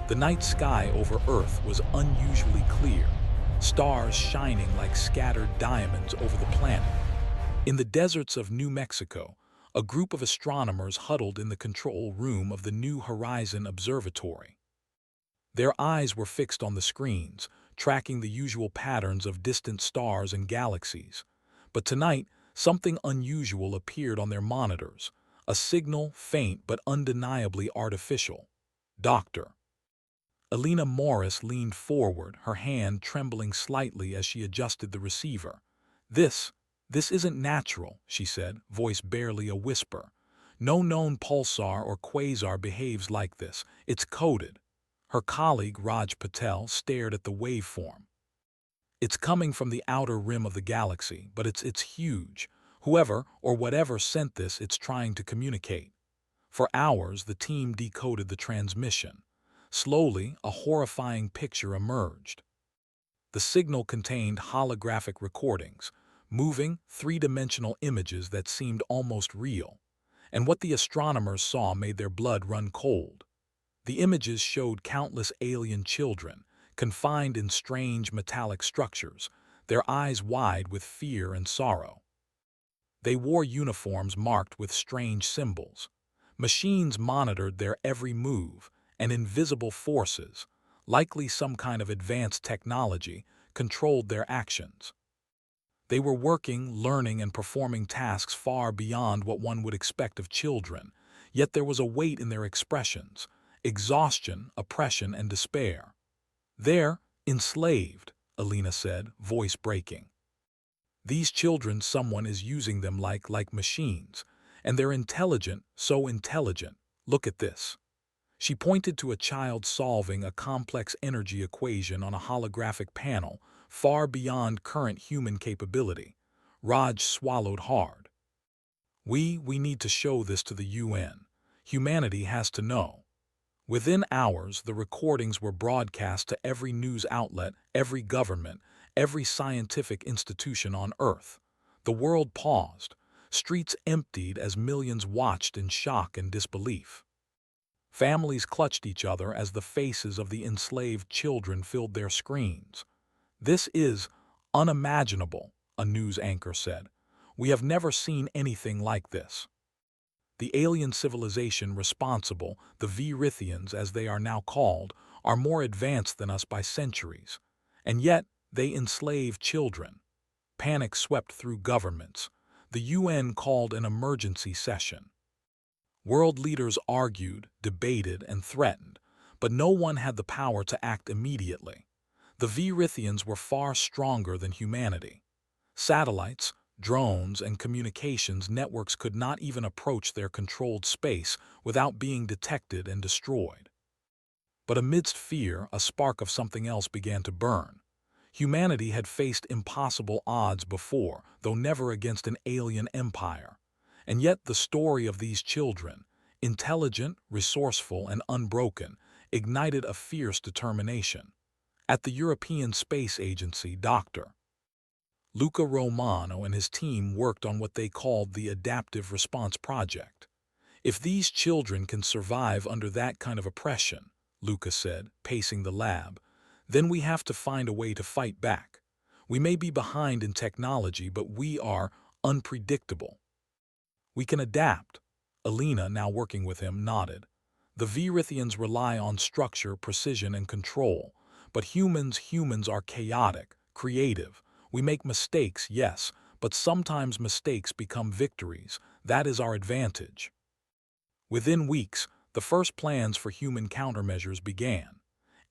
The night sky over Earth was unusually clear, stars shining like scattered diamonds over the planet. In the deserts of New Mexico, a group of astronomers huddled in the control room of the New Horizon Observatory. Their eyes were fixed on the screens, tracking the usual patterns of distant stars and galaxies. But tonight, something unusual appeared on their monitors, a signal faint but undeniably artificial. Doctor. Alina Morris leaned forward, her hand trembling slightly as she adjusted the receiver. This isn't natural, she said, voice barely a whisper. No known pulsar or quasar behaves like this. It's coded. Her colleague, Raj Patel, stared at the waveform. It's coming from the outer rim of the galaxy, but it's huge. Whoever or whatever sent this, it's trying to communicate. For hours, the team decoded the transmission. Slowly, a horrifying picture emerged. The signal contained holographic recordings, moving, three-dimensional images that seemed almost real. And what the astronomers saw made their blood run cold. The images showed countless alien children, confined in strange metallic structures, their eyes wide with fear and sorrow. They wore uniforms marked with strange symbols. Machines monitored their every move, and invisible forces, likely some kind of advanced technology, controlled their actions. They were working, learning, and performing tasks far beyond what one would expect of children, yet there was a weight in their expressions, exhaustion, oppression, and despair. They're enslaved, Alina said, voice breaking. These children, someone is using them like machines, and they're intelligent, so intelligent. Look at this. She pointed to a child solving a complex energy equation on a holographic panel, far beyond current human capability. Raj swallowed hard. We need to show this to the UN. Humanity has to know. Within hours, the recordings were broadcast to every news outlet, every government, every scientific institution on Earth. The world paused. Streets emptied as millions watched in shock and disbelief. Families clutched each other as the faces of the enslaved children filled their screens. "This is unimaginable," a news anchor said. "We have never seen anything like this." The alien civilization responsible, the Virithians as they are now called, are more advanced than us by centuries. And yet, they enslave children. Panic swept through governments. The UN called an emergency session. World leaders argued, debated, and threatened, but no one had the power to act immediately. The Virithians were far stronger than humanity. Satellites, drones, and communications networks could not even approach their controlled space without being detected and destroyed. But amidst fear, a spark of something else began to burn. Humanity had faced impossible odds before, though never against an alien empire. And yet the story of these children, intelligent, resourceful, and unbroken, ignited a fierce determination. At the European Space Agency, Dr. Luca Romano and his team worked on what they called the Adaptive Response Project. "If these children can survive under that kind of oppression," Luca said, pacing the lab, "then we have to find a way to fight back. We may be behind in technology, but we are unpredictable. We can adapt." Alina, now working with him, nodded. "The Virithians rely on structure, precision, and control. But humans are chaotic, creative. We make mistakes, yes, but sometimes mistakes become victories. That is our advantage." Within weeks, the first plans for human countermeasures began.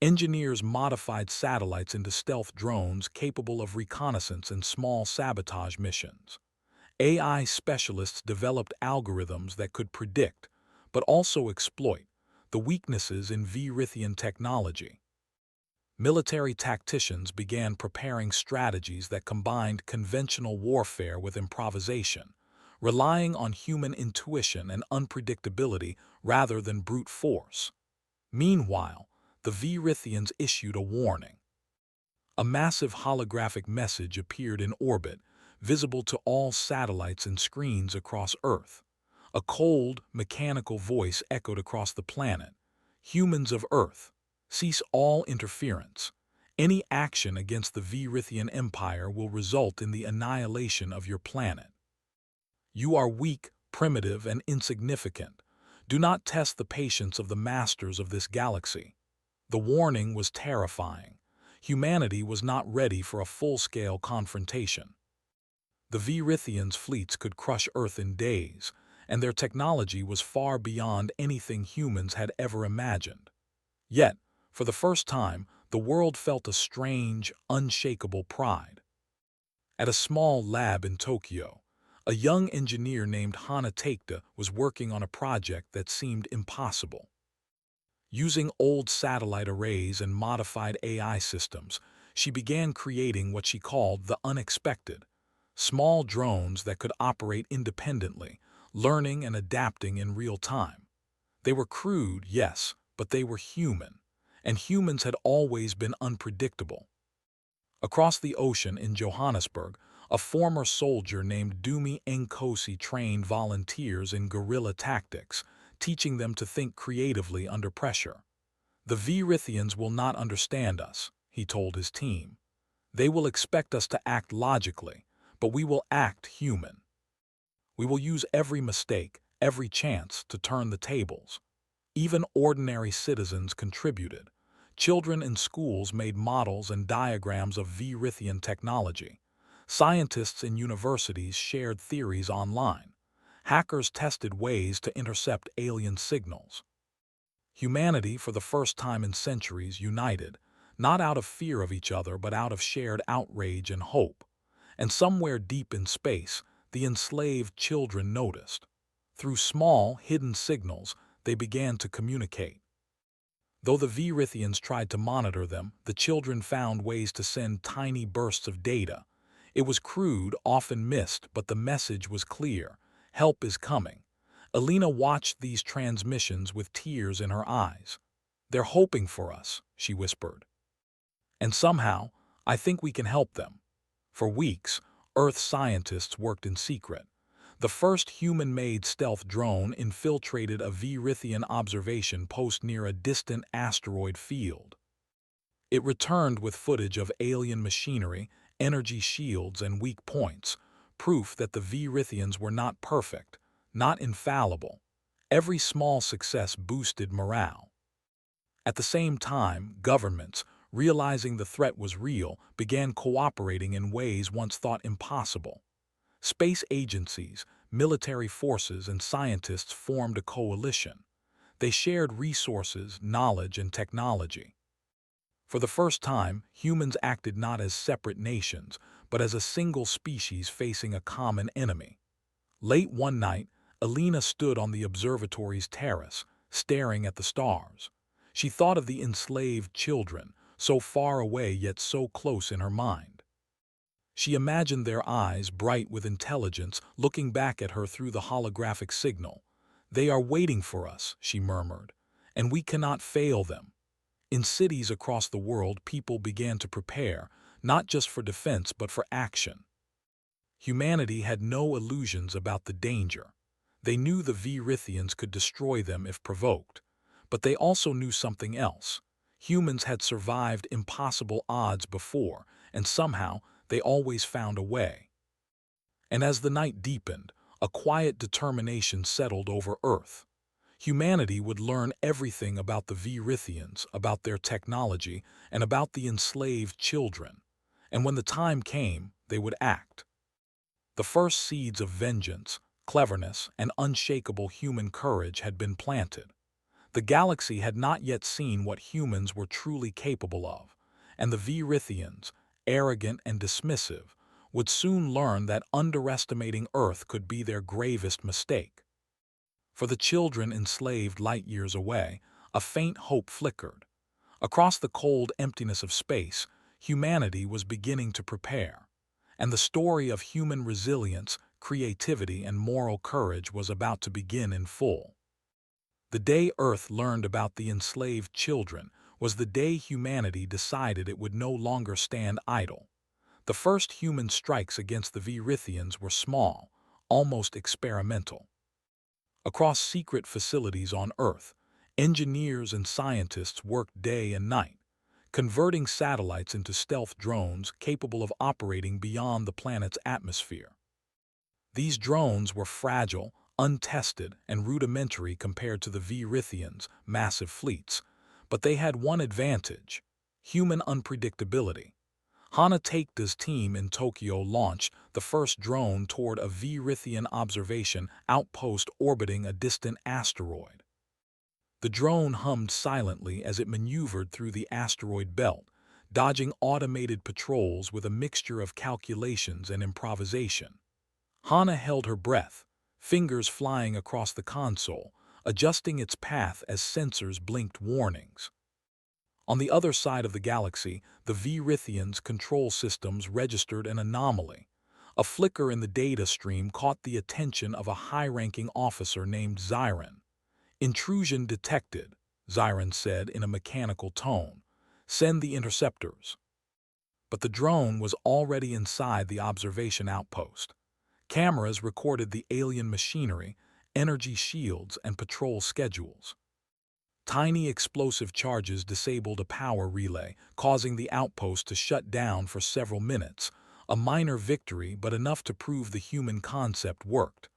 Engineers modified satellites into stealth drones capable of reconnaissance and small sabotage missions. AI specialists developed algorithms that could predict, but also exploit, the weaknesses in Virithian technology. Military tacticians began preparing strategies that combined conventional warfare with improvisation, relying on human intuition and unpredictability rather than brute force. Meanwhile, the Virithians issued a warning. A massive holographic message appeared in orbit, visible to all satellites and screens across Earth. A cold, mechanical voice echoed across the planet. "Humans of Earth, Cease all interference. Any action against the Verithian Empire will result in the annihilation of your planet. You are weak, primitive, and insignificant. Do not test the patience of the masters of this galaxy. The warning was terrifying. Humanity was not ready for a full-scale confrontation. The Verithians' fleets could crush Earth in days, and their technology was far beyond anything humans had ever imagined. Yet, for the first time, the world felt a strange, unshakable pride. At a small lab in Tokyo, a young engineer named Hana Takeda was working on a project that seemed impossible. Using old satellite arrays and modified AI systems, she began creating what she called the unexpected, small drones that could operate independently, learning and adapting in real time. They were crude, yes, but they were human, and humans had always been unpredictable. Across the ocean in Johannesburg, a former soldier named Dumi Nkosi trained volunteers in guerrilla tactics, teaching them to think creatively under pressure. The Verithians will not understand us, he told his team. They will expect us to act logically, but we will act human. We will use every mistake, every chance to turn the tables. Even ordinary citizens contributed. Children in schools made models and diagrams of Verithian technology. Scientists in universities shared theories online. Hackers tested ways to intercept alien signals. Humanity, for the first time in centuries, united, not out of fear of each other but out of shared outrage and hope. And somewhere deep in space, the enslaved children noticed. Through small, hidden signals, they began to communicate. Though the Verithians tried to monitor them, the children found ways to send tiny bursts of data. It was crude, often missed, but the message was clear. Help is coming. Alina watched these transmissions with tears in her eyes. They're hoping for us, she whispered. And somehow, I think we can help them. For weeks, Earth scientists worked in secret. The first human-made stealth drone infiltrated a Verithian observation post near a distant asteroid field. It returned with footage of alien machinery, energy shields, and weak points, proof that the Verithians were not perfect, not infallible. Every small success boosted morale. At the same time, governments, realizing the threat was real, began cooperating in ways once thought impossible. Space agencies, military forces, and scientists formed a coalition. They shared resources, knowledge, and technology. For the first time, humans acted not as separate nations, but as a single species facing a common enemy. Late one night, Alina stood on the observatory's terrace, staring at the stars. She thought of the enslaved children, so far away yet so close in her mind. She imagined their eyes, bright with intelligence, looking back at her through the holographic signal. "They are waiting for us," she murmured, "and we cannot fail them." In cities across the world, people began to prepare, not just for defense but for action. Humanity had no illusions about the danger. They knew the Verithians could destroy them if provoked. But they also knew something else. Humans had survived impossible odds before, and somehow they always found a way. And as the night deepened, a quiet determination settled over Earth. Humanity would learn everything about the Verithians, about their technology, and about the enslaved children. And when the time came, they would act. The first seeds of vengeance, cleverness, and unshakable human courage had been planted. The galaxy had not yet seen what humans were truly capable of, and the Verithians, arrogant and dismissive, would soon learn that underestimating Earth could be their gravest mistake. For the children enslaved light years away, a faint hope flickered. Across the cold emptiness of space, humanity was beginning to prepare, and the story of human resilience, creativity, and moral courage was about to begin in full. The day Earth learned about the enslaved children was the day humanity decided it would no longer stand idle. The first human strikes against the Verithians were small, almost experimental. Across secret facilities on Earth, Engineers and scientists worked day and night, converting satellites into stealth drones capable of operating beyond the planet's atmosphere. These drones were fragile, untested, and rudimentary compared to the Virithians' massive fleets, but they had one advantage: human unpredictability. Hana Takeda's team in Tokyo launched the first drone toward a Virithian observation outpost orbiting a distant asteroid. The drone hummed silently as it maneuvered through the asteroid belt, dodging automated patrols with a mixture of calculations and improvisation. Hana held her breath, fingers flying across the console, adjusting its path as sensors blinked warnings. On the other side of the galaxy, the Virithians' control systems registered an anomaly. A flicker in the data stream caught the attention of a high-ranking officer named Zyron. "Intrusion detected," Zyron said in a mechanical tone. "Send the interceptors." But the drone was already inside the observation outpost. Cameras recorded the alien machinery, energy shields, and patrol schedules. Tiny explosive charges disabled a power relay, causing the outpost to shut down for several minutes. A minor victory, but enough to prove the human concept worked.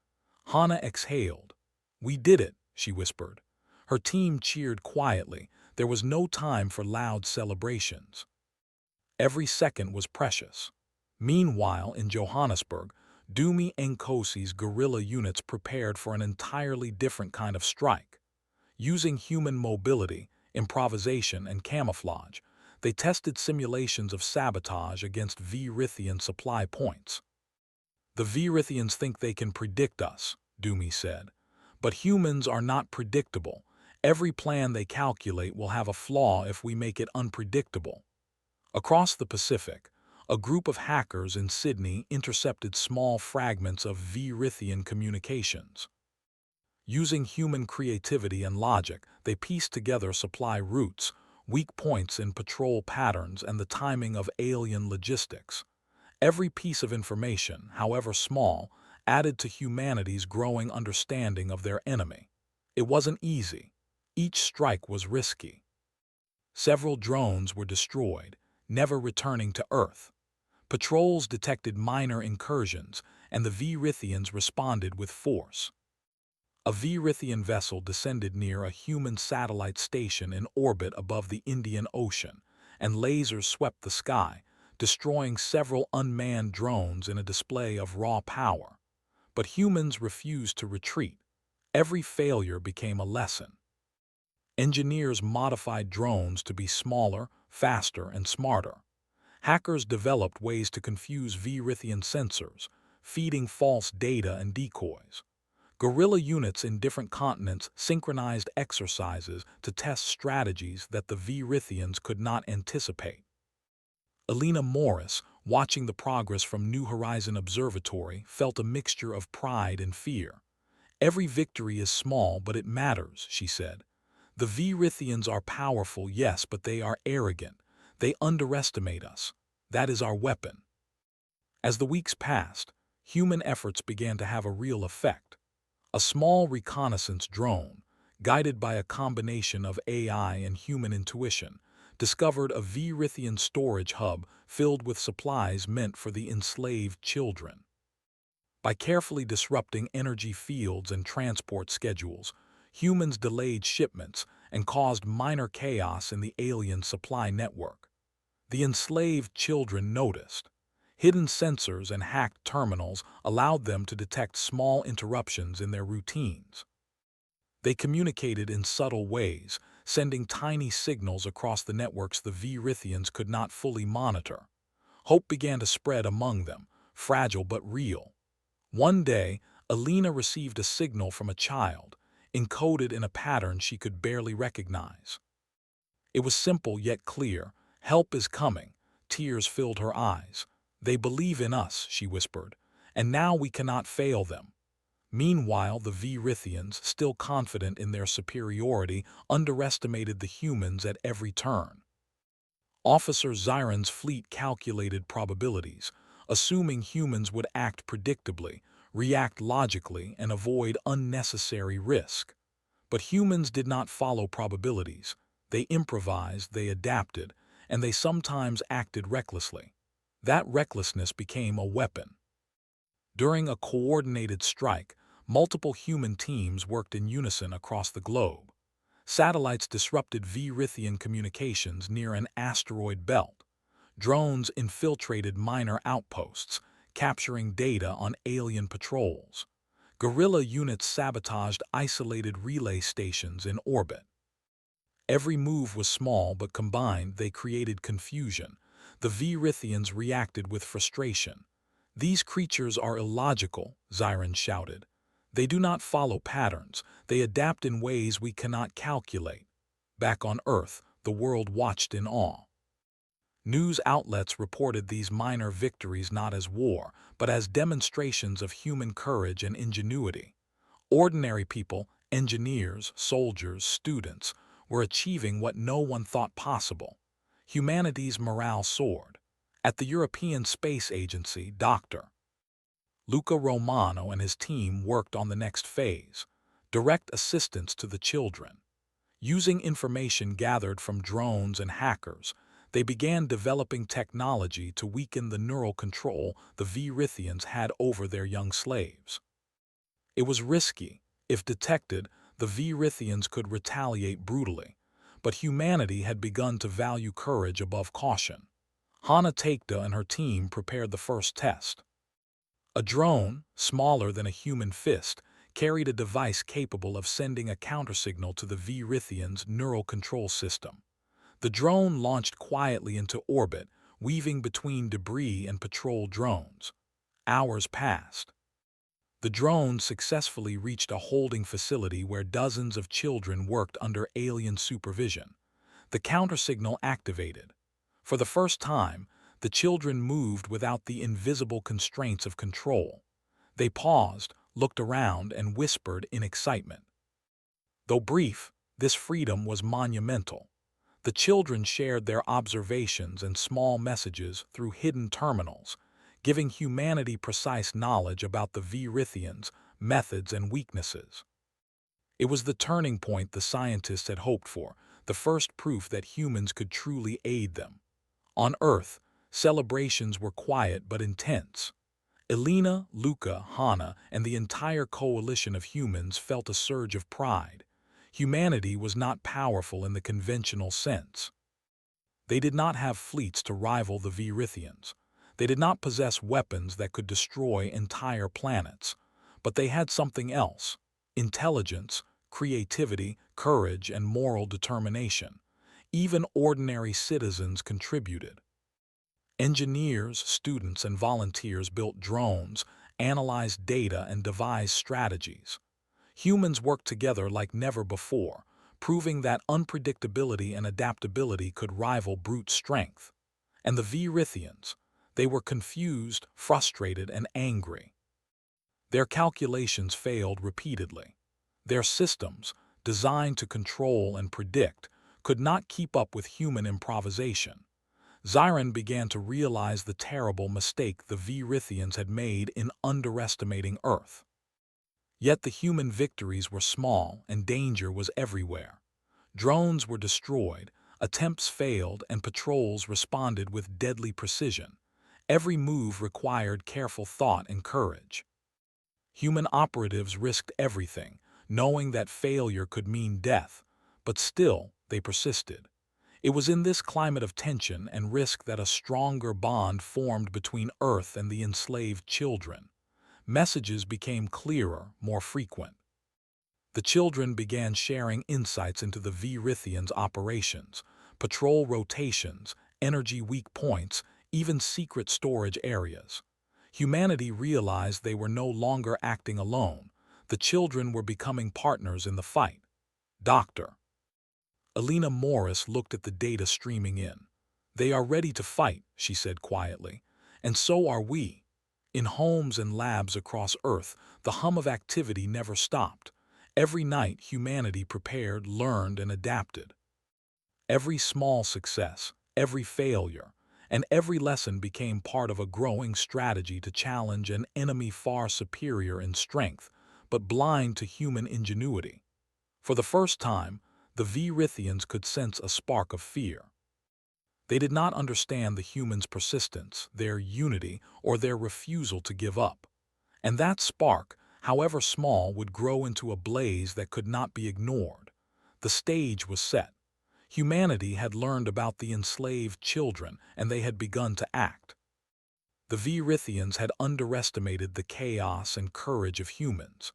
Hana exhaled. "We did it," she whispered. Her team cheered quietly. There was no time for loud celebrations. Every second was precious. Meanwhile, in Johannesburg, Dumi Nkosi's guerrilla units prepared for an entirely different kind of strike. Using human mobility, improvisation, and camouflage, they tested simulations of sabotage against Virithian supply points. "The Virithians think they can predict us," Dumi said. "But humans are not predictable. Every plan they calculate will have a flaw if we make it unpredictable." Across the Pacific, a group of hackers in Sydney intercepted small fragments of Virithian communications. Using human creativity and logic, they pieced together supply routes, weak points in patrol patterns, and the timing of alien logistics. Every piece of information, however small, added to humanity's growing understanding of their enemy. It wasn't easy. Each strike was risky. Several drones were destroyed, never returning to Earth. Patrols detected minor incursions, and the Virithians responded with force. A Virithian vessel descended near a human satellite station in orbit above the Indian Ocean, and lasers swept the sky, destroying several unmanned drones in a display of raw power. But humans refused to retreat. Every failure became a lesson. Engineers modified drones to be smaller, faster, and smarter. Hackers developed ways to confuse Virithian sensors, feeding false data and decoys. Guerrilla units in different continents synchronized exercises to test strategies that the Virithians could not anticipate. Elena Morris, watching the progress from New Horizon Observatory, felt a mixture of pride and fear. "Every victory is small, but it matters," she said. "The Virithians are powerful, yes, but they are arrogant. They underestimate us. That is our weapon." As the weeks passed, human efforts began to have a real effect. A small reconnaissance drone, guided by a combination of AI and human intuition, discovered a Virithian storage hub filled with supplies meant for the enslaved children. By carefully disrupting energy fields and transport schedules, humans delayed shipments and caused minor chaos in the alien supply network. The enslaved children noticed. Hidden sensors and hacked terminals allowed them to detect small interruptions in their routines. They communicated in subtle ways, sending tiny signals across the networks the Virithians could not fully monitor. Hope began to spread among them, fragile but real. One day, Alina received a signal from a child, encoded in a pattern she could barely recognize. It was simple yet clear. "Help is coming." Tears filled her eyes. "They believe in us," she whispered, "and now we cannot fail them." Meanwhile, the Virithians, still confident in their superiority, underestimated the humans at every turn. Officer Zyron's fleet calculated probabilities, assuming humans would act predictably, react logically, and avoid unnecessary risk. But humans did not follow probabilities. They improvised, they adapted, and they sometimes acted recklessly. That recklessness became a weapon. During a coordinated strike, multiple human teams worked in unison across the globe. Satellites disrupted Virithian communications near an asteroid belt. Drones infiltrated minor outposts, capturing data on alien patrols. Guerrilla units sabotaged isolated relay stations in orbit. Every move was small, but combined they created confusion. The Virithians reacted with frustration. "These creatures are illogical," Xiron shouted. "They do not follow patterns. They adapt in ways we cannot calculate." Back on Earth, the world watched in awe. News outlets reported these minor victories not as war, but as demonstrations of human courage and ingenuity. Ordinary people, engineers, soldiers, students, were achieving what no one thought possible. Humanity's morale soared. At the European Space Agency, Dr. Luca Romano and his team worked on the next phase: direct assistance to the children. Using information gathered from drones and hackers, they began developing technology to weaken the neural control the Virithians had over their young slaves. It was risky. If detected, the Virithians could retaliate brutally. But humanity had begun to value courage above caution. Hana Takeda and her team prepared the first test. A drone, smaller than a human fist, carried a device capable of sending a countersignal to the Virithians' neural control system. The drone launched quietly into orbit, weaving between debris and patrol drones. Hours passed. The drone successfully reached a holding facility where dozens of children worked under alien supervision. The countersignal activated. For the first time, the children moved without the invisible constraints of control. They paused, looked around, and whispered in excitement. Though brief, this freedom was monumental. The children shared their observations and small messages through hidden terminals, giving humanity precise knowledge about the Virithians' methods and weaknesses. It was the turning point the scientists had hoped for, the first proof that humans could truly aid them. On Earth, celebrations were quiet but intense. Elena, Luca, Hana, and the entire coalition of humans felt a surge of pride. Humanity was not powerful in the conventional sense. They did not have fleets to rival the Virithians. They did not possess weapons that could destroy entire planets. But they had something else: intelligence, creativity, courage, and moral determination. Even ordinary citizens contributed. Engineers, students, and volunteers built drones, analyzed data, and devised strategies. Humans worked together like never before, proving that unpredictability and adaptability could rival brute strength. And the Virithians, they were confused, frustrated, and angry. Their calculations failed repeatedly. Their systems, designed to control and predict, could not keep up with human improvisation. Xiron began to realize the terrible mistake the Virithians had made in underestimating Earth. Yet the human victories were small and danger was everywhere. Drones were destroyed, attempts failed, and patrols responded with deadly precision. Every move required careful thought and courage. Human operatives risked everything, knowing that failure could mean death, but still they persisted. It was in this climate of tension and risk that a stronger bond formed between Earth and the enslaved children. Messages became clearer, more frequent. The children began sharing insights into the Virithians' operations, patrol rotations, energy weak points, even secret storage areas. Humanity realized they were no longer acting alone. The children were becoming partners in the fight. Dr. Elena Morris looked at the data streaming in. "They are ready to fight," she said quietly, "and so are we." In homes and labs across Earth, the hum of activity never stopped. Every night, humanity prepared, learned, and adapted. Every small success, every failure, and every lesson became part of a growing strategy to challenge an enemy far superior in strength, but blind to human ingenuity. For the first time, the Virithians could sense a spark of fear. They did not understand the humans' persistence, their unity, or their refusal to give up. And that spark, however small, would grow into a blaze that could not be ignored. The stage was set. Humanity had learned about the enslaved children, and they had begun to act. The Virithians had underestimated the chaos and courage of humans.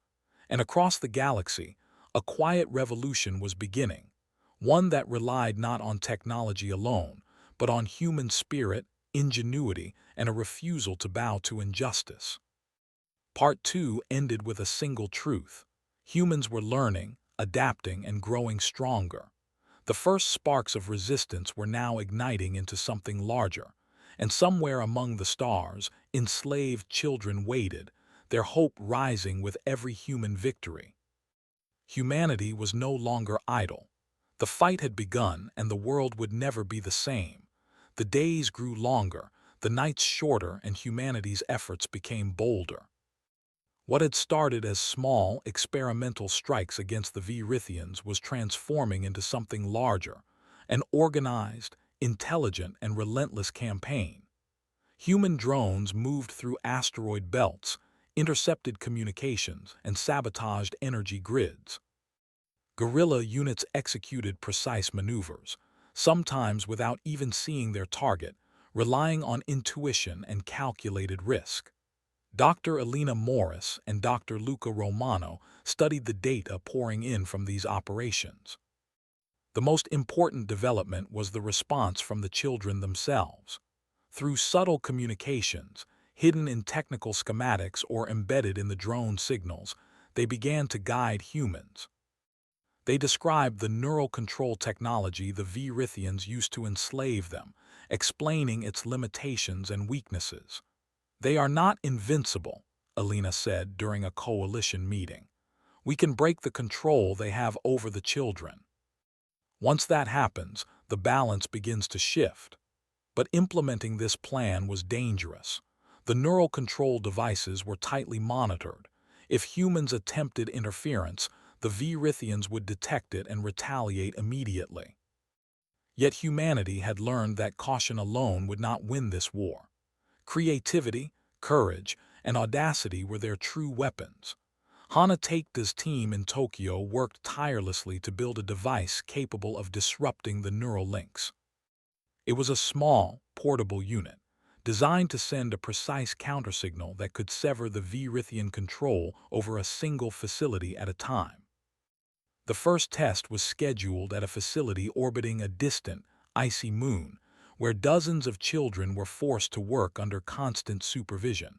And across the galaxy, a quiet revolution was beginning, one that relied not on technology alone, but on human spirit, ingenuity, and a refusal to bow to injustice. Part 2 ended with a single truth. Humans were learning, adapting, and growing stronger. The first sparks of resistance were now igniting into something larger, and somewhere among the stars, enslaved children waited, their hope rising with every human victory. Humanity was no longer idle. The fight had begun, and the world would never be the same. The days grew longer, the nights shorter, and humanity's efforts became bolder. What had started as small, experimental strikes against the Virithians was transforming into something larger, an organized, intelligent, and relentless campaign. Human drones moved through asteroid belts, intercepted communications, and sabotaged energy grids. Guerrilla units executed precise maneuvers, sometimes without even seeing their target, relying on intuition and calculated risk. Dr. Elena Morris and Dr. Luca Romano studied the data pouring in from these operations. The most important development was the response from the children themselves. Through subtle communications, hidden in technical schematics or embedded in the drone signals, they began to guide humans. They described the neural control technology the Virithians used to enslave them, explaining its limitations and weaknesses. "They are not invincible," Elena said during a coalition meeting. "We can break the control they have over the children. Once that happens, the balance begins to shift." But implementing this plan was dangerous. The neural control devices were tightly monitored. If humans attempted interference, the Virithians would detect it and retaliate immediately. Yet humanity had learned that caution alone would not win this war. Creativity, courage, and audacity were their true weapons. Hana Takeda's team in Tokyo worked tirelessly to build a device capable of disrupting the neural links. It was a small, portable unit, designed to send a precise countersignal that could sever the Virithian control over a single facility at a time. The first test was scheduled at a facility orbiting a distant, icy moon, where dozens of children were forced to work under constant supervision.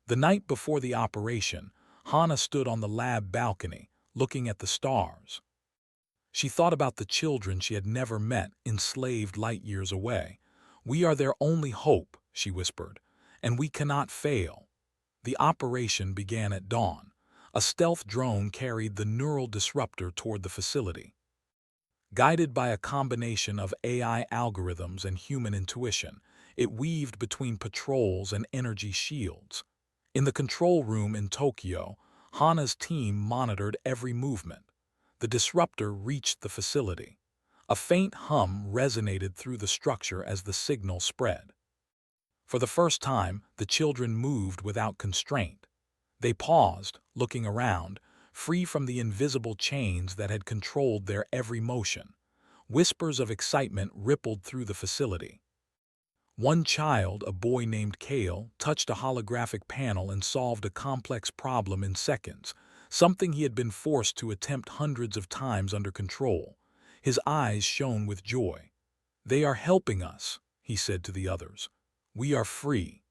The night before the operation, Hana stood on the lab balcony, looking at the stars. She thought about the children she had never met, enslaved light years away. "We are their only hope," she whispered, "and we cannot fail." The operation began at dawn. A stealth drone carried the neural disruptor toward the facility. Guided by a combination of AI algorithms and human intuition, it weaved between patrols and energy shields. In the control room in Tokyo, Hana's team monitored every movement. The disruptor reached the facility. A faint hum resonated through the structure as the signal spread. For the first time, the children moved without constraint. They paused, looking around, free from the invisible chains that had controlled their every motion. Whispers of excitement rippled through the facility. One child, a boy named Kale, touched a holographic panel and solved a complex problem in seconds, something he had been forced to attempt hundreds of times under control. His eyes shone with joy. "They are helping us," he said to the others. "We are free."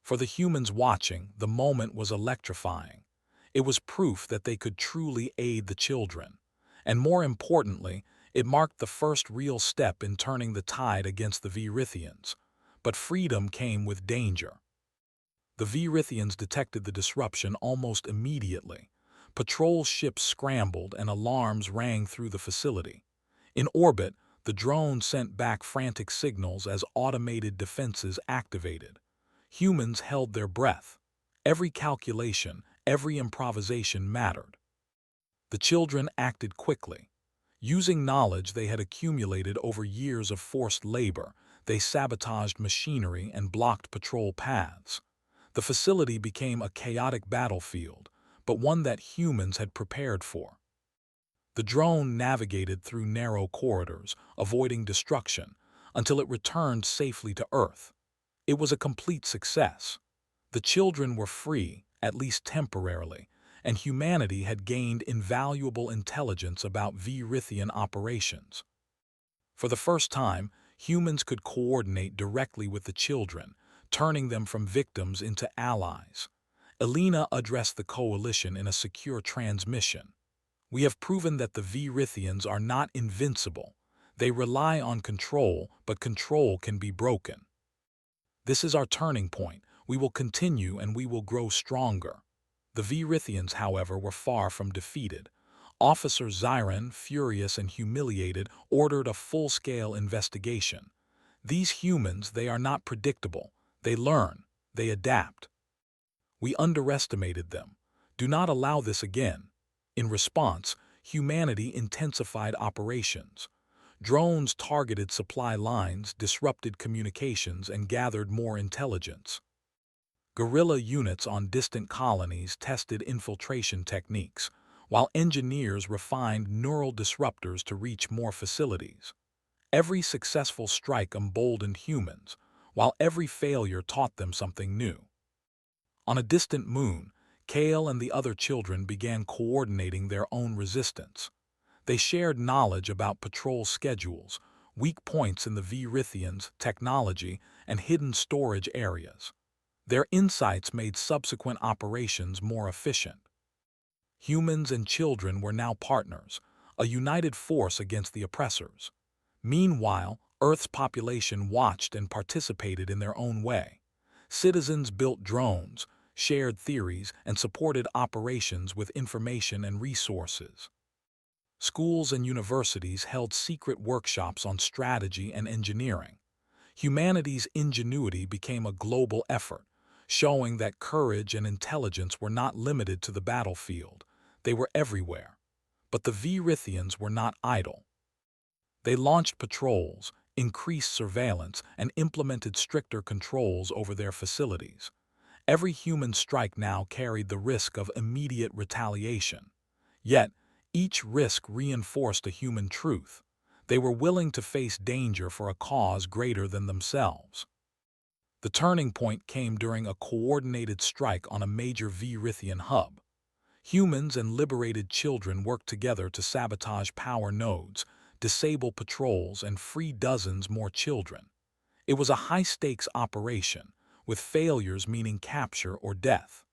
For the humans watching, the moment was electrifying. It was proof that they could truly aid the children. And more importantly, it marked the first real step in turning the tide against the Virithians. But freedom came with danger. The Virithians detected the disruption almost immediately. Patrol ships scrambled and alarms rang through the facility. In orbit, the drone sent back frantic signals as automated defenses activated. Humans held their breath. Every calculation, every improvisation mattered. The children acted quickly. Using knowledge they had accumulated over years of forced labor, they sabotaged machinery and blocked patrol paths. The facility became a chaotic battlefield, but one that humans had prepared for. The drone navigated through narrow corridors, avoiding destruction, until it returned safely to Earth. It was a complete success. The children were free, at least temporarily, and humanity had gained invaluable intelligence about Virithian operations. For the first time, humans could coordinate directly with the children, turning them from victims into allies. Elena addressed the coalition in a secure transmission. We have proven that the Virithians are not invincible. They rely on control, but control can be broken. This is our turning point. We will continue and we will grow stronger. The Virithians, however, were far from defeated. Officer Xiron, furious and humiliated, ordered a full-scale investigation. These humans, they are not predictable. They learn. They adapt. We underestimated them. Do not allow this again. In response, humanity intensified operations. Drones targeted supply lines, disrupted communications, and gathered more intelligence. Guerrilla units on distant colonies tested infiltration techniques, while engineers refined neural disruptors to reach more facilities. Every successful strike emboldened humans, while every failure taught them something new. On a distant moon, Kale and the other children began coordinating their own resistance. They shared knowledge about patrol schedules, weak points in the Virithians' technology, and hidden storage areas. Their insights made subsequent operations more efficient. Humans and children were now partners, a united force against the oppressors. Meanwhile, Earth's population watched and participated in their own way. Citizens built drones, shared theories, and supported operations with information and resources. Schools and universities held secret workshops on strategy and engineering. Humanity's ingenuity became a global effort, showing that courage and intelligence were not limited to the battlefield. They were everywhere. But the Virithians were not idle. They launched patrols, increased surveillance, and implemented stricter controls over their facilities. Every human strike now carried the risk of immediate retaliation. Yet, each risk reinforced a human truth. They were willing to face danger for a cause greater than themselves. The turning point came during a coordinated strike on a major Virithian hub. Humans and liberated children worked together to sabotage power nodes, disable patrols, and free dozens more children. It was a high-stakes operation, with failures meaning capture or death.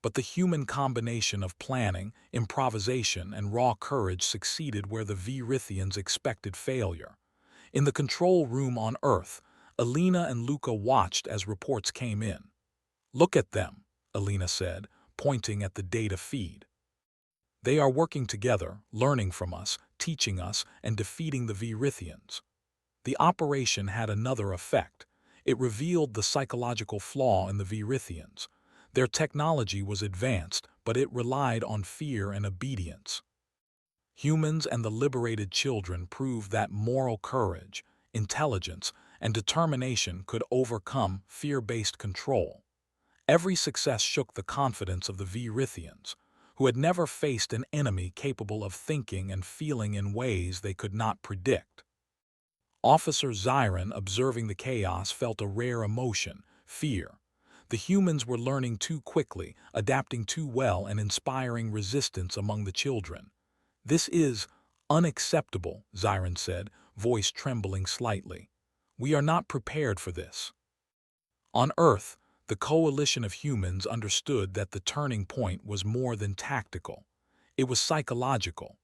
But the human combination of planning, improvisation, and raw courage succeeded where the Virithians expected failure. In the control room on Earth, Elena and Luca watched as reports came in. "Look at them," Elena said, pointing at the data feed. "They are working together, learning from us, teaching us, and defeating the Virithians." The operation had another effect. It revealed the psychological flaw in the Virithians. Their technology was advanced, but it relied on fear and obedience. Humans and the liberated children proved that moral courage, intelligence, and determination could overcome fear-based control. Every success shook the confidence of the Virithians, who had never faced an enemy capable of thinking and feeling in ways they could not predict. Officer Xiron, observing the chaos, felt a rare emotion, fear. The humans were learning too quickly, adapting too well, and inspiring resistance among the children. "This is unacceptable," Xiron said, voice trembling slightly. "We are not prepared for this." On Earth, the coalition of humans understood that the turning point was more than tactical. It was psychological.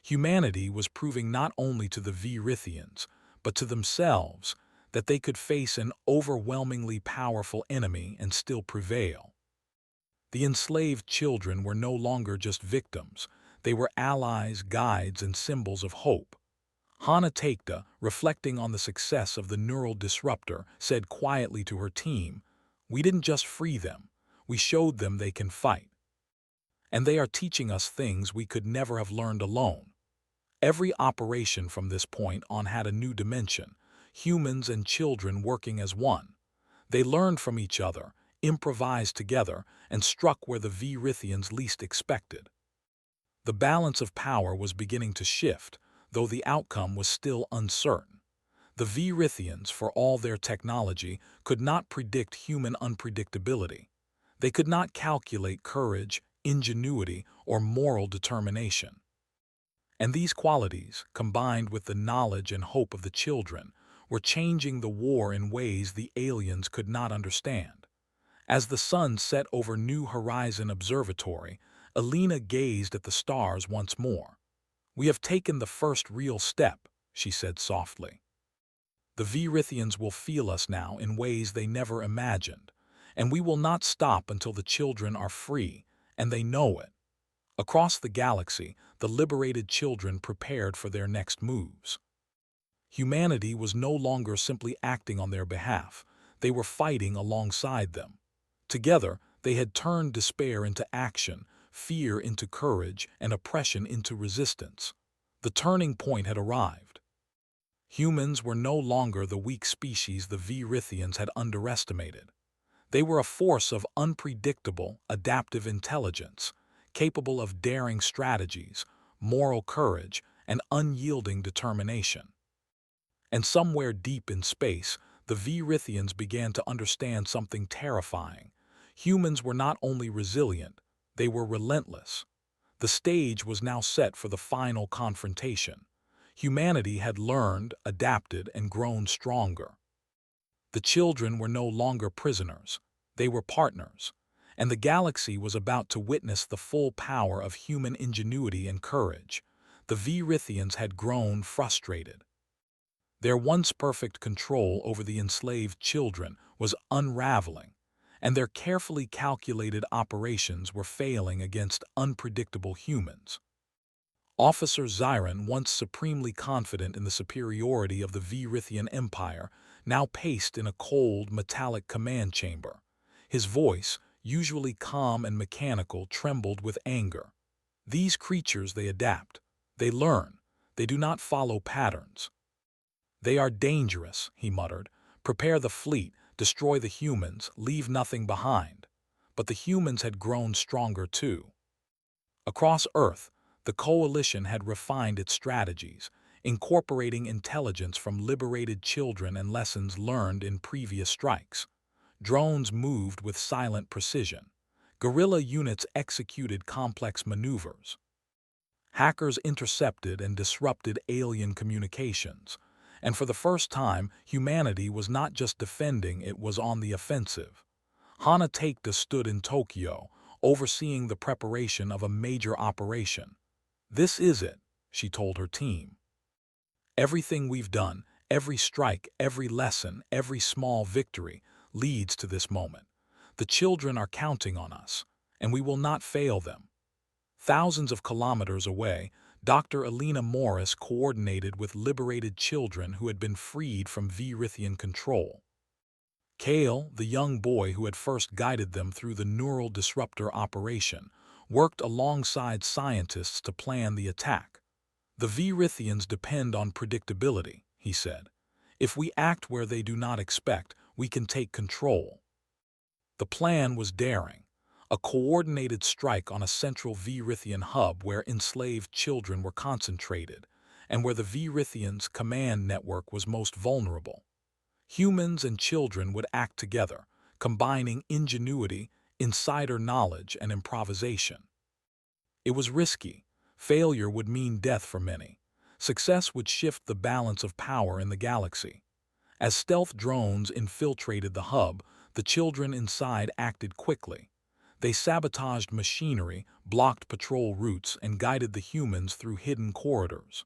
Humanity was proving not only to the Virithians, but to themselves, that they could face an overwhelmingly powerful enemy and still prevail. The enslaved children were no longer just victims. They were allies, guides, and symbols of hope. Hana Takeda, reflecting on the success of the neural disruptor, said quietly to her team, "We didn't just free them, we showed them they can fight." and they are teaching us things we could never have learned alone. Every operation from this point on had a new dimension, humans and children working as one. They learned from each other, improvised together, and struck where the Virithians least expected. The balance of power was beginning to shift, though the outcome was still uncertain. The Virithians, for all their technology, could not predict human unpredictability. They could not calculate courage, ingenuity, or moral determination. And these qualities, combined with the knowledge and hope of the children, were changing the war in ways the aliens could not understand. As the sun set over New Horizon Observatory, Alina gazed at the stars once more. "We have taken the first real step," she said softly. "The Virithians will feel us now in ways they never imagined, and we will not stop until the children are free, and they know it." Across the galaxy, the liberated children prepared for their next moves. Humanity was no longer simply acting on their behalf, they were fighting alongside them. Together, they had turned despair into action, fear into courage, and oppression into resistance. The turning point had arrived. Humans were no longer the weak species the Virithians had underestimated. They were a force of unpredictable, adaptive intelligence, capable of daring strategies, moral courage, and unyielding determination. And somewhere deep in space, the Virithians began to understand something terrifying. Humans were not only resilient, they were relentless. The stage was now set for the final confrontation. Humanity had learned, adapted, and grown stronger. The children were no longer prisoners, they were partners, and the galaxy was about to witness the full power of human ingenuity and courage. The Virithians had grown frustrated. Their once perfect control over the enslaved children was unraveling, and their carefully calculated operations were failing against unpredictable humans. Officer Zyron, once supremely confident in the superiority of the Virithian Empire, now paced in a cold, metallic command chamber. His voice, usually calm and mechanical, trembled with anger. "These creatures, they adapt. They learn. They do not follow patterns." "They are dangerous," he muttered. "Prepare the fleet, destroy the humans, leave nothing behind." But the humans had grown stronger too. Across Earth, the coalition had refined its strategies, incorporating intelligence from liberated children and lessons learned in previous strikes. Drones moved with silent precision. Guerrilla units executed complex maneuvers. Hackers intercepted and disrupted alien communications. And for the first time, humanity was not just defending, it was on the offensive. Hana Takeda stood in Tokyo, overseeing the preparation of a major operation. "This is it," she told her team. "Everything we've done, every strike, every lesson, every small victory, leads to this moment. The children are counting on us, and we will not fail them." Thousands of kilometers away, Dr. Alina Morris coordinated with liberated children who had been freed from Virithian control. Kale, the young boy who had first guided them through the neural disruptor operation, worked alongside scientists to plan the attack. "The Virithians depend on predictability," he said. "If we act where they do not expect, we can take control." The plan was daring. A coordinated strike on a central Virithian hub where enslaved children were concentrated, and where the Virithians' command network was most vulnerable. Humans and children would act together, combining ingenuity, insider knowledge, and improvisation. It was risky. Failure would mean death for many. Success would shift the balance of power in the galaxy. As stealth drones infiltrated the hub, the children inside acted quickly. They sabotaged machinery, blocked patrol routes, and guided the humans through hidden corridors.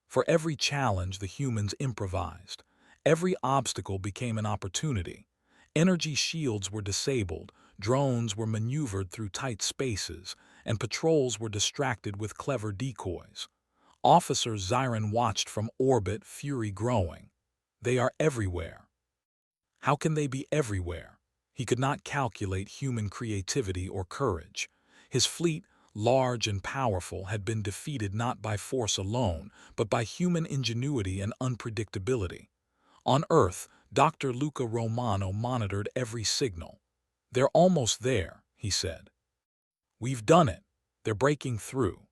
For every challenge, the humans improvised. Every obstacle became an opportunity. Energy shields were disabled, drones were maneuvered through tight spaces, and patrols were distracted with clever decoys. Officer Zyron watched from orbit, fury growing. "They are everywhere." How can they be everywhere? He could not calculate human creativity or courage. His fleet, large and powerful, had been defeated not by force alone, but by human ingenuity and unpredictability. On Earth, Dr. Luca Romano monitored every signal. "They're almost there," he said. "We've done it. They're breaking through."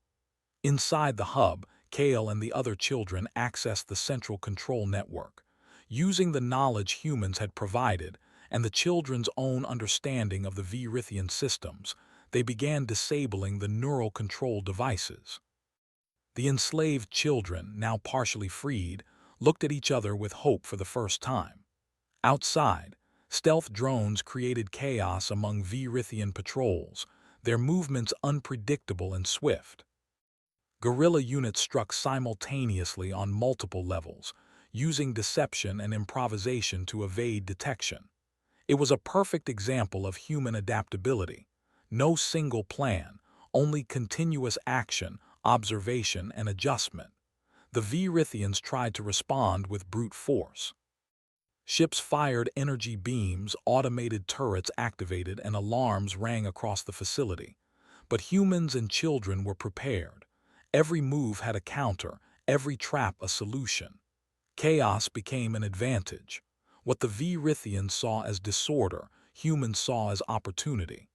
Inside the hub, Kale and the other children accessed the central control network. Using the knowledge humans had provided and the children's own understanding of the Virithian systems, they began disabling the neural control devices. The enslaved children, now partially freed, looked at each other with hope for the first time. Outside, stealth drones created chaos among Virithian patrols, their movements unpredictable and swift. Guerrilla units struck simultaneously on multiple levels, using deception and improvisation to evade detection. It was a perfect example of human adaptability. No single plan, only continuous action, observation, and adjustment. The Virithians tried to respond with brute force. Ships fired energy beams, automated turrets activated, and alarms rang across the facility. But humans and children were prepared. Every move had a counter, every trap a solution. Chaos became an advantage. What the Virithians saw as disorder, humans saw as opportunity.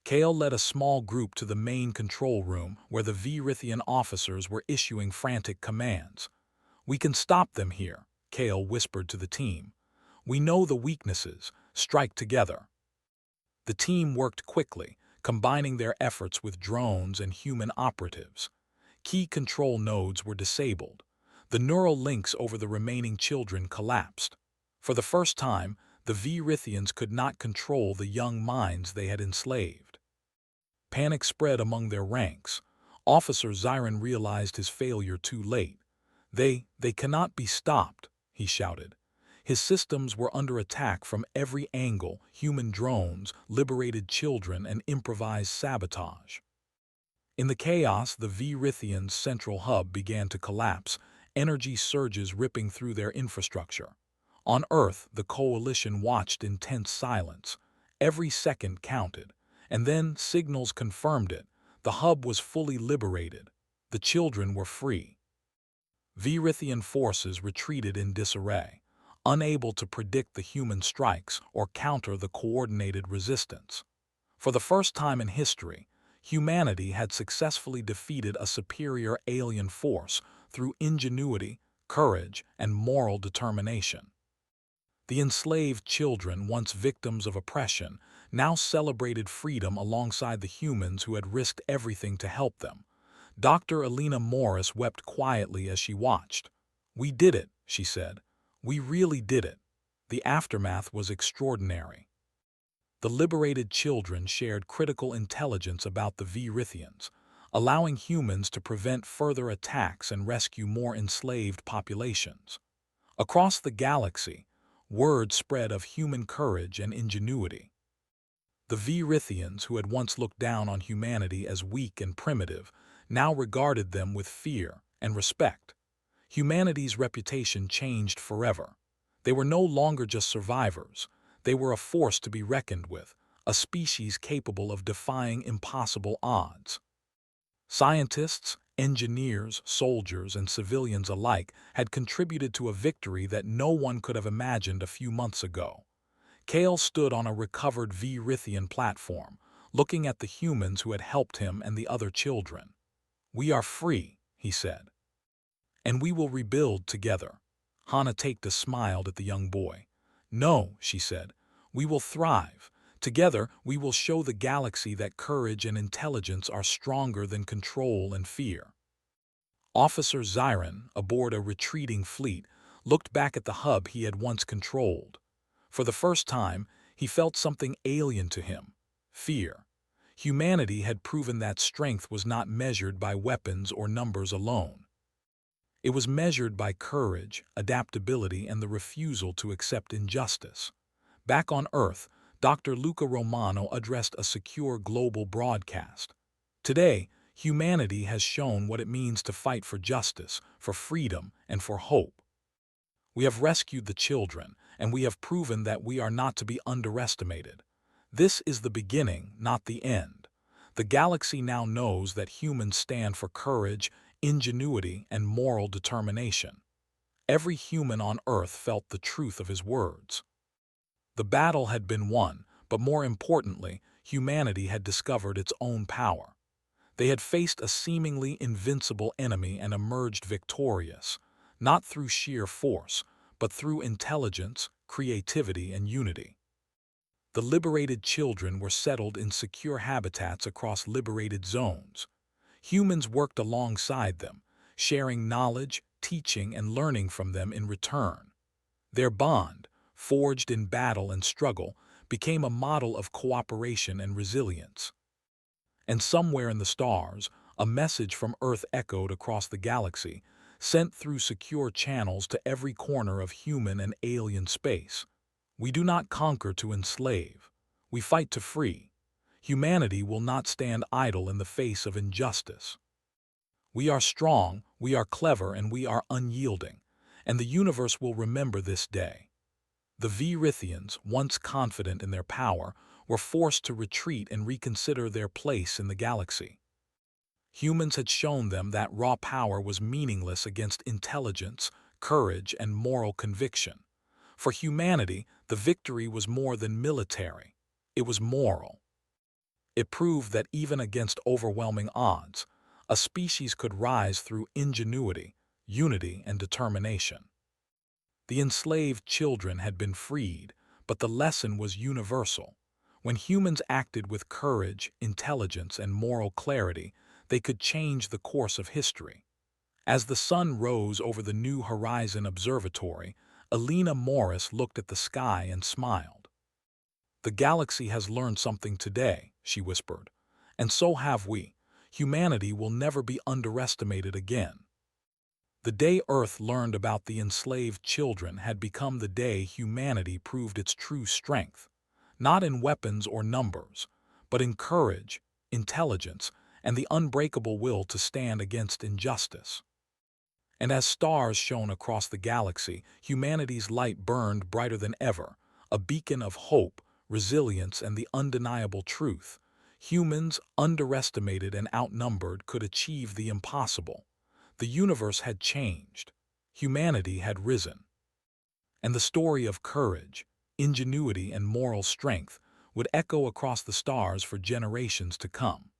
Kale led a small group to the main control room where the Virithian officers were issuing frantic commands. "We can stop them here," Kale whispered to the team. "We know the weaknesses. Strike together." The team worked quickly, combining their efforts with drones and human operatives. Key control nodes were disabled. The neural links over the remaining children collapsed. For the first time, the Virithians could not control the young minds they had enslaved. Panic spread among their ranks. Officer Zyron realized his failure too late. They cannot be stopped," he shouted. His systems were under attack from every angle: human drones, liberated children, and improvised sabotage. In the chaos, the Virithians' central hub began to collapse, energy surges ripping through their infrastructure. On Earth, the coalition watched in tense silence. Every second counted, and then signals confirmed it. The hub was fully liberated. The children were free. Virithian forces retreated in disarray, unable to predict the human strikes or counter the coordinated resistance. For the first time in history, humanity had successfully defeated a superior alien force through ingenuity, courage, and moral determination. The enslaved children, once victims of oppression, now celebrated freedom alongside the humans who had risked everything to help them. Dr. Alina Morris wept quietly as she watched. "We did it," she said. "We really did it." The aftermath was extraordinary. The liberated children shared critical intelligence about the Virithians, allowing humans to prevent further attacks and rescue more enslaved populations. Across the galaxy, word spread of human courage and ingenuity. The Virithians, who had once looked down on humanity as weak and primitive, now regarded them with fear and respect. Humanity's reputation changed forever. They were no longer just survivors. They were a force to be reckoned with, a species capable of defying impossible odds. Scientists, engineers, soldiers, and civilians alike had contributed to a victory that no one could have imagined a few months ago. Kale stood on a recovered Virithian platform, looking at the humans who had helped him and the other children. "We are free," he said. "And we will rebuild together." Hana Takeda smiled at the young boy. "No," she said, "we will thrive. Together, we will show the galaxy that courage and intelligence are stronger than control and fear." Officer Zyron, aboard a retreating fleet, looked back at the hub he had once controlled. For the first time, he felt something alien to him: fear. Humanity had proven that strength was not measured by weapons or numbers alone. It was measured by courage, adaptability, and the refusal to accept injustice. Back on Earth, Dr. Luca Romano addressed a secure global broadcast. "Today, humanity has shown what it means to fight for justice, for freedom, and for hope. We have rescued the children, and we have proven that we are not to be underestimated. This is the beginning, not the end. The galaxy now knows that humans stand for courage, ingenuity, and moral determination. Every human on Earth felt the truth of his words. The battle had been won, but more importantly, humanity had discovered its own power. They had faced a seemingly invincible enemy and emerged victorious, not through sheer force, but through intelligence, creativity, and unity. The liberated children were settled in secure habitats across liberated zones. Humans worked alongside them, sharing knowledge, teaching, and learning from them in return. Their bond, forged in battle and struggle, became a model of cooperation and resilience. And somewhere in the stars, a message from Earth echoed across the galaxy, sent through secure channels to every corner of human and alien space. We do not conquer to enslave. We fight to free. Humanity will not stand idle in the face of injustice. We are strong, we are clever, and we are unyielding, and the universe will remember this day. The Virithians, once confident in their power, were forced to retreat and reconsider their place in the galaxy. Humans had shown them that raw power was meaningless against intelligence, courage, and moral conviction. For humanity, the victory was more than military. It was moral. It proved that even against overwhelming odds, a species could rise through ingenuity, unity, and determination. The enslaved children had been freed, but the lesson was universal. When humans acted with courage, intelligence, and moral clarity, they could change the course of history. As the sun rose over the New Horizon Observatory, Alina Morris looked at the sky and smiled. "The galaxy has learned something today," she whispered, "and so have we. Humanity will never be underestimated again." The day Earth learned about the enslaved children had become the day humanity proved its true strength, not in weapons or numbers, but in courage, intelligence, and the unbreakable will to stand against injustice. And as stars shone across the galaxy, humanity's light burned brighter than ever, a beacon of hope, resilience, and the undeniable truth. Humans, underestimated and outnumbered, could achieve the impossible. The universe had changed. Humanity had risen. And the story of courage, ingenuity, and moral strength would echo across the stars for generations to come.